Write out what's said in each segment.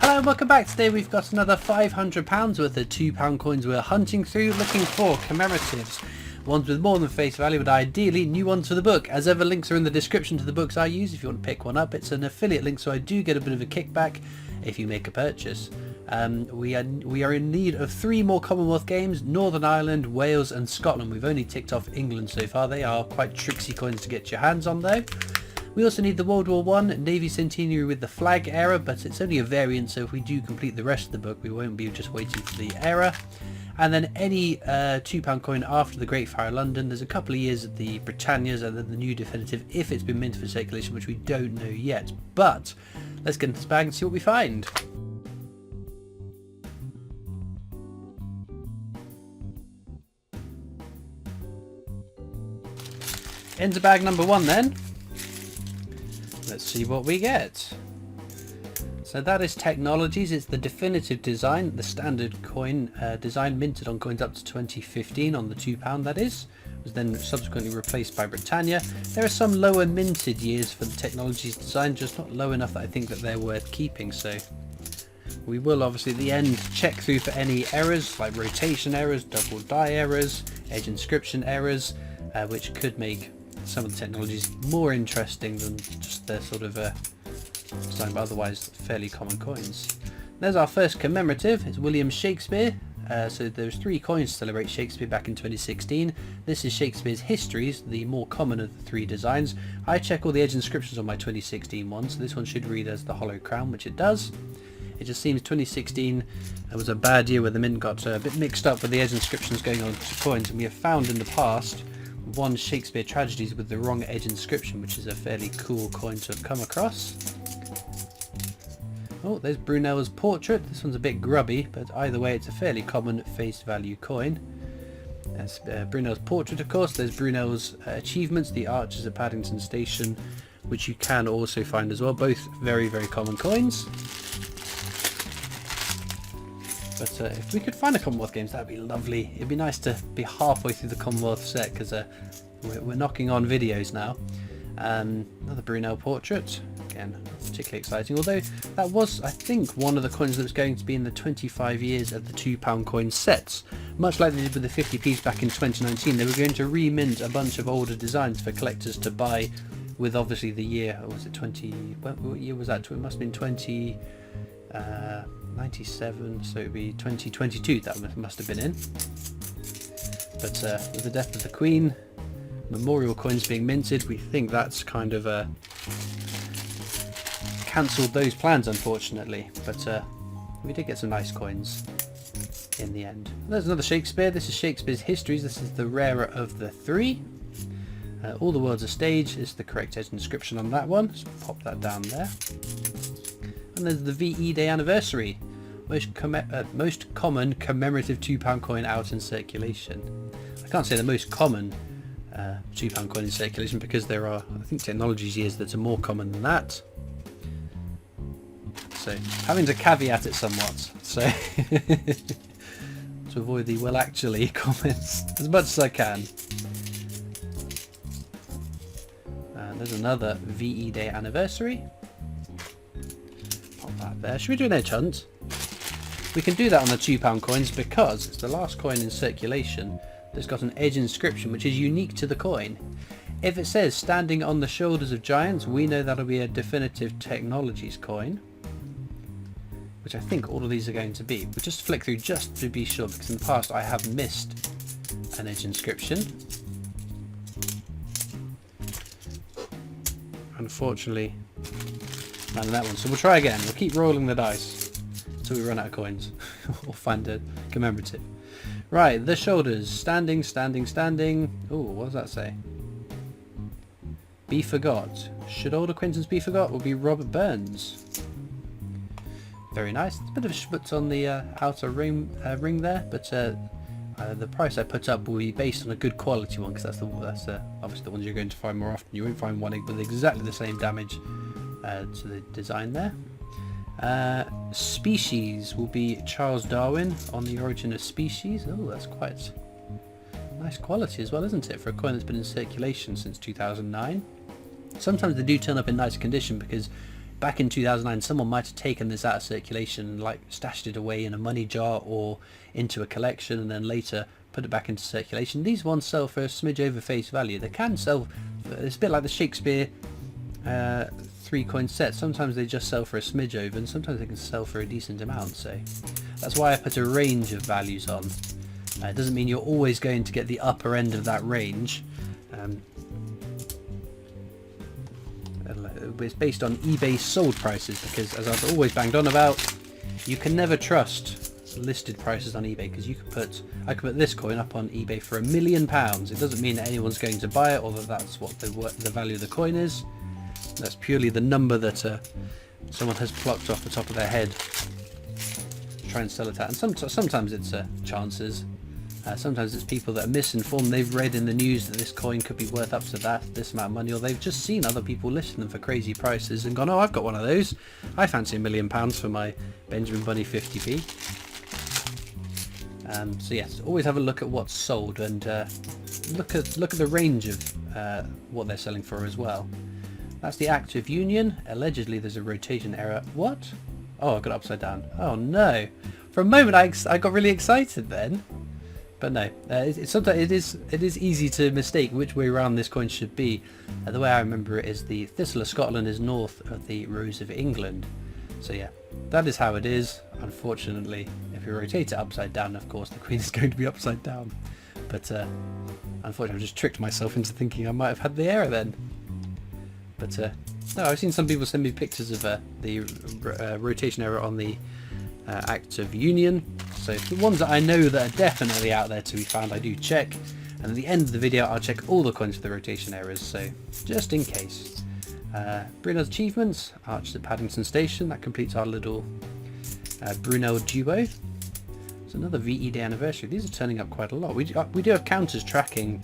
Hello and welcome back. Today we've got another £500 worth of £2 coins we're hunting through, looking for commemoratives. Ones with more than face value, but ideally new ones for the book. As ever, links are in the description to the books I use if you want to pick one up. It's an affiliate link, so I do get a bit of a kickback if you make a purchase. We are in need of 3 more Commonwealth games: Northern Ireland, Wales and Scotland. We've only ticked off England so far. They are quite tricksy coins to get your hands on though. We also need the World War I Navy Centenary with the flag era, but it's only a variant, so if we do complete the rest of the book we won't be just waiting for the era. And then any £2 coin after the Great Fire of London. There's a couple of years at the Britannias and then the new definitive if it's been minted for circulation, which we don't know yet. But let's get into this bag and see what we find. Into bag number 1 then. Let's see what we get. So that is Technologies. It's the definitive design, the standard coin design, minted on coins up to 2015 on the £2 that is. Was then subsequently replaced by Britannia. There are some lower minted years for the Technologies design, just not low enough that I think that they're worth keeping. So we will obviously at the end check through for any errors like rotation errors, double die errors, edge inscription errors, which could make some of the Technologies more interesting than just their sort of design, but otherwise fairly common coins. There's our first commemorative. It's William Shakespeare. So there's 3 coins to celebrate Shakespeare back in 2016. This is Shakespeare's Histories, the more common of the 3 designs. I check all the edge inscriptions on my 2016 one, so this one should read as the Hollow Crown, which it does. It just seems 2016 was a bad year where the mint got a bit mixed up with the edge inscriptions going on to coins, and we have found in the past 1 Shakespeare Tragedies with the wrong edge inscription, which is a fairly cool coin to have come across. Oh, there's Brunel's Portrait. This one's a bit grubby, but either way it's a fairly common face value coin. That's Brunel's Portrait, of course. There's Brunel's Achievements, the Archers at Paddington Station, which you can also find as well. Both very, very common coins. But if we could find a Commonwealth Games, that would be lovely. It'd be nice to be halfway through the Commonwealth set, because we're knocking on videos now. Another Brunel Portrait. Again, not particularly exciting, although that was, I think, one of the coins that was going to be in the 25 years of the £2 coin sets. Much like they did with the 50p's back in 2019, they were going to remint a bunch of older designs for collectors to buy with obviously the year, or was it 20, what year was that? It must have been 97, so it would be 2022 that must have been in. But with the death of the Queen, memorial coins being minted, we think that's kind of cancelled those plans, unfortunately. But we did get some nice coins in the end. There's another Shakespeare. This is Shakespeare's Histories. This is the rarer of the 3. All the World's a Stage is the correct edge inscription on that one, so pop that down there. And there's the VE Day Anniversary, most common commemorative £2 coin out in circulation. I can't say the most common £2 coin in circulation, because there are, I think, Technologies years that are more common than that. So having to caveat it somewhat, so to avoid the "well actually" comments as much as I can. And there's another VE Day Anniversary. Pop that there. Should we do an edge hunt? We can do that on the £2 coins because it's the last coin in circulation that's got an edge inscription which is unique to the coin. If it says "standing on the shoulders of giants," we know that'll be a definitive Technologies coin, which I think all of these are going to be. We'll just flick through just to be sure, because in the past I have missed an edge inscription. Unfortunately, none of that one. So we'll try again. We'll keep rolling the dice until we run out of coins or find a commemorative. Right, the shoulders. Standing, standing, standing. Oh, what does that say? Be forgot. Should old acquaintance be forgot will be Robert Burns. Very nice. It's a bit of a schmutz on the outer ring there, but the price I put up will be based on a good quality one, because that's obviously the ones you're going to find more often. You won't find one with exactly the same damage to the design there. Species will be Charles Darwin on The Origin of Species. Oh, that's quite nice quality as well, isn't it, for a coin that's been in circulation since 2009. Sometimes they do turn up in nice condition because back in 2009 someone might have taken this out of circulation and like stashed it away in a money jar or into a collection and then later put it back into circulation. These ones sell for a smidge over face value. They can sell, it's a bit like the Shakespeare 3-coin set. Sometimes they just sell for a smidge over and sometimes they can sell for a decent amount, so that's why I put a range of values on. It doesn't mean you're always going to get the upper end of that range. It's based on eBay sold prices, because as I've always banged on about, you can never trust listed prices on eBay, because I could put this coin up on eBay for £1 million. It doesn't mean that anyone's going to buy it or that that's what the value of the coin is. That's purely the number that someone has plucked off the top of their head to try and sell it at. And sometimes it's chances. Sometimes it's people that are misinformed. They've read in the news that this coin could be worth up to this amount of money, or they've just seen other people listing them for crazy prices and gone, oh, I've got one of those. I fancy £1 million for my Benjamin Bunny 50p. So yes, always have a look at what's sold and look at the range of what they're selling for as well. That's the Act of Union. Allegedly there's a rotation error. What? Oh, I got it upside down. Oh no. For a moment I got really excited then. But no, sometimes it is easy to mistake which way around this coin should be. The way I remember it is the Thistle of Scotland is north of the Rose of England. So yeah, that is how it is. Unfortunately, if you rotate it upside down, of course, the Queen is going to be upside down. But unfortunately, I've just tricked myself into thinking I might have had the error then. But no, I've seen some people send me pictures of the rotation error on the Act of Union. So the ones that I know that are definitely out there to be found, I do check. And at the end of the video, I'll check all the coins for the rotation errors, so just in case. Brunel's achievements, arched at Paddington Station. That completes our little Brunel duo. It's another VE Day anniversary. These are turning up quite a lot. We do have counters tracking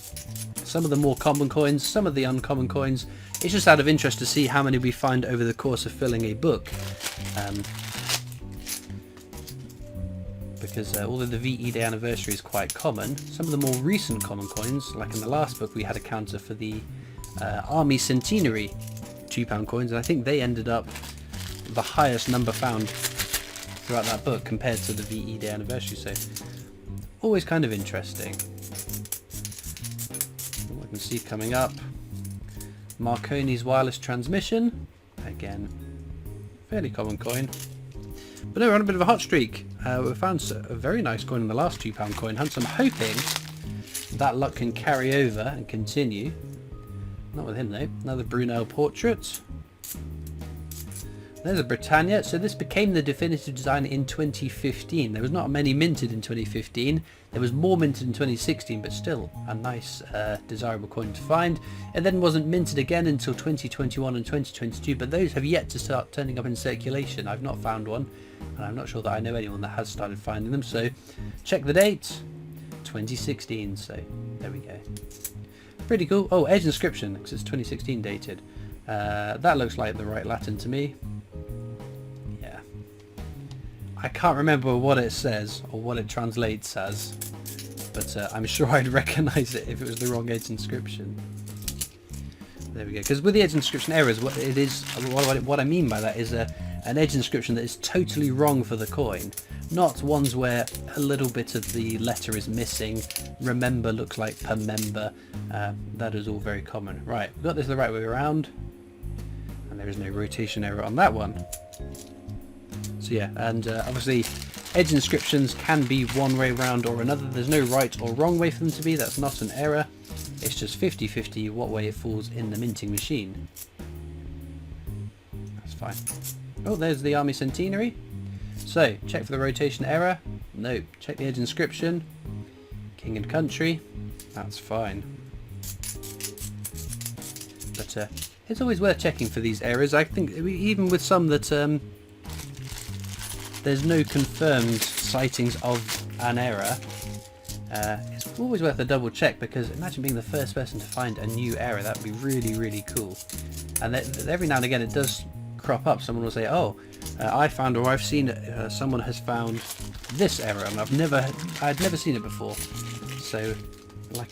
some of the more common coins, some of the uncommon coins. It's just out of interest to see how many we find over the course of filling a book. Because although the VE Day anniversary is quite common, some of the more recent common coins, like in the last book we had a counter for the Army Centenary £2 coins, and I think they ended up the highest number found throughout that book compared to the VE Day anniversary, so always kind of interesting. I can see coming up, Marconi's wireless transmission, again, fairly common coin. But no, we're on a bit of a hot streak. We found a very nice coin in the last £2 coin hunt, so I'm hoping that luck can carry over and continue. Not with him though. Another Brunel portrait. There's a Britannia. So this became the definitive design in 2015. There was not many minted in 2015. There was more minted in 2016, but still a nice, desirable coin to find. It then wasn't minted again until 2021 and 2022, but those have yet to start turning up in circulation. I've not found one, and I'm not sure that I know anyone that has started finding them. So check the date, 2016. So there we go. Pretty cool. Oh, edge inscription, because it's 2016 dated. That looks like the right Latin to me. Yeah. I can't remember what it says or what it translates as, but I'm sure I'd recognise it if it was the wrong edge inscription. There we go. Because with the edge inscription errors, what I mean by that is an edge inscription that is totally wrong for the coin. Not ones where a little bit of the letter is missing. Remember looks like per member. That is all very common. Right, we've got this the right way around. And there is no rotation error on that one. So yeah, and obviously edge inscriptions can be one way around or another. There's no right or wrong way for them to be. That's not an error. It's just 50-50 what way it falls in the minting machine. That's fine. Oh, there's the Army Centenary. So, check for the rotation error. Nope. Check the edge inscription. King and country. That's fine. But it's always worth checking for these errors. I think even with some that there's no confirmed sightings of an error, it's always worth a double check, because imagine being the first person to find a new error. That would be really, really cool. And every now and again it does crop up. Someone will say, oh, I found, or I've seen someone has found this error, and I'd never seen it before. So like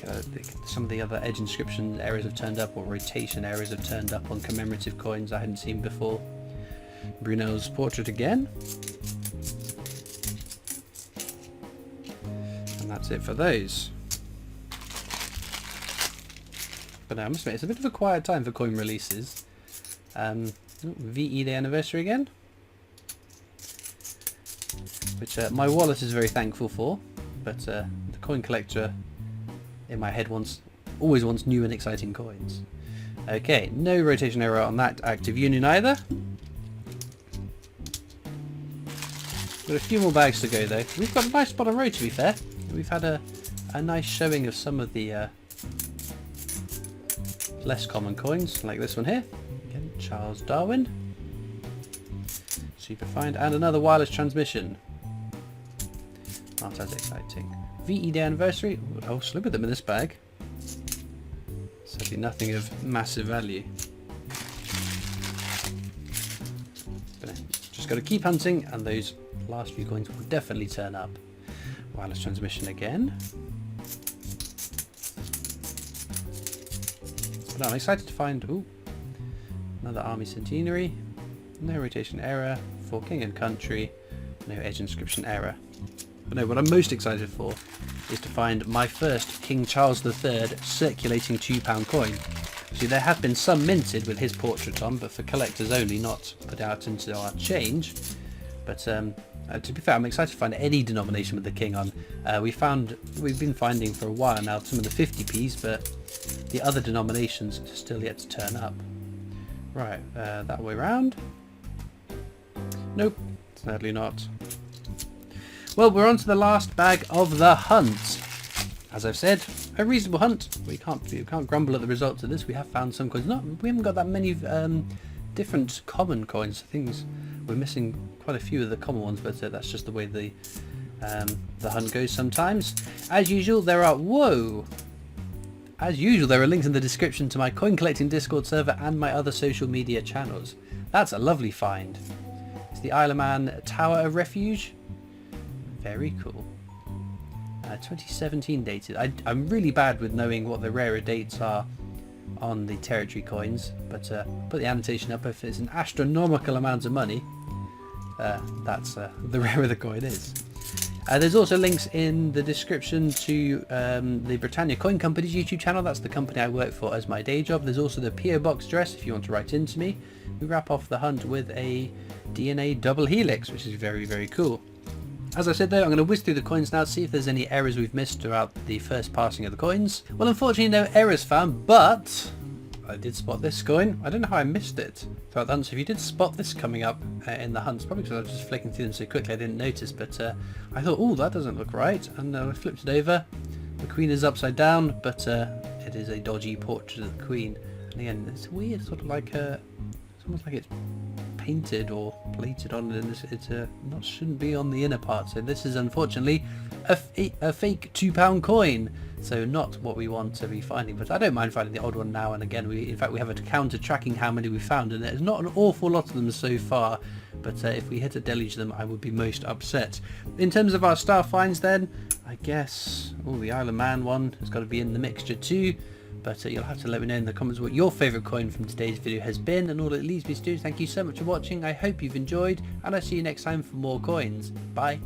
some of the other edge inscription errors have turned up, or rotation errors have turned up on commemorative coins I hadn't seen before. Brunel's portrait again. And that's it for those. But now I must admit, it's a bit of a quiet time for coin releases. VE Day anniversary again, which my wallet is very thankful for, but the coin collector in my head always wants new and exciting coins. Okay, no rotation error on that active union either. Got a few more bags to go though. We've got a nice bottom row, to be fair. We've had a nice showing of some of the less common coins, like this one here. Again, Charles Darwin. Super fine. And another wireless transmission. Not as exciting. VE Day anniversary. Oh, look at them in this bag. Certainly nothing of massive value. But just got to keep hunting, and those last few coins will definitely turn up. Wireless transmission again. But I'm excited to find another army centenary. No rotation error for king and country. No edge inscription error. But no, what I'm most excited for is to find my first King Charles III circulating £2 coin. See, there have been some minted with his portrait on, but for collectors only, not put out into our change. But to be fair, I'm excited to find any denomination with the king on. We've been finding for a while now some of the 50p's, but the other denominations are still yet to turn up. Right, that way round. Nope, sadly not. Well, we're on to the last bag of the hunt. As I've said, a reasonable hunt. We can't grumble at the results of this. We have found some coins. We haven't got that many different common coins. Things we're missing quite a few of the common ones, but that's just the way the hunt goes sometimes. As usual, there are links in the description to my coin collecting Discord server and my other social media channels. That's a lovely find. It's the Isle of Man Tower of Refuge. Very cool. 2017 dated. I'm really bad with knowing what the rarer dates are on the territory coins, but put the annotation up. If it's an astronomical amount of money, that's the rarer the coin is. There's also links in the description to the Britannia Coin Company's YouTube channel. That's the company I work for as my day job. There's also the PO Box address if you want to write into me. We wrap off the hunt with a DNA double helix, which is very, very cool. As I said though, I'm going to whiz through the coins now, see if there's any errors we've missed throughout the first passing of the coins. Well, unfortunately no errors found, but I did spot this coin. I don't know how I missed it throughout the hunt, so if you did spot this coming up in the hunts, probably because I was just flicking through them so quickly I didn't notice, but I thought, oh, that doesn't look right, and I flipped it over. The queen is upside down, but it is a dodgy portrait of the queen. And again, it's weird, sort of like it's almost like it's painted or plated on it, and it shouldn't be on the inner part. So this is unfortunately a fake £2 coin, so not what we want to be finding. But I don't mind finding the odd one now and again. In fact we have a counter tracking how many we found, and there's not an awful lot of them so far, but if we hit a deluge of them I would be most upset. In terms of our star finds then, I guess the Isle of Man one has got to be in the mixture too. But you'll have to let me know in the comments what your favourite coin from today's video has been, and all it leaves me to do is thank you so much for watching. I hope you've enjoyed, and I'll see you next time for more coins. Bye.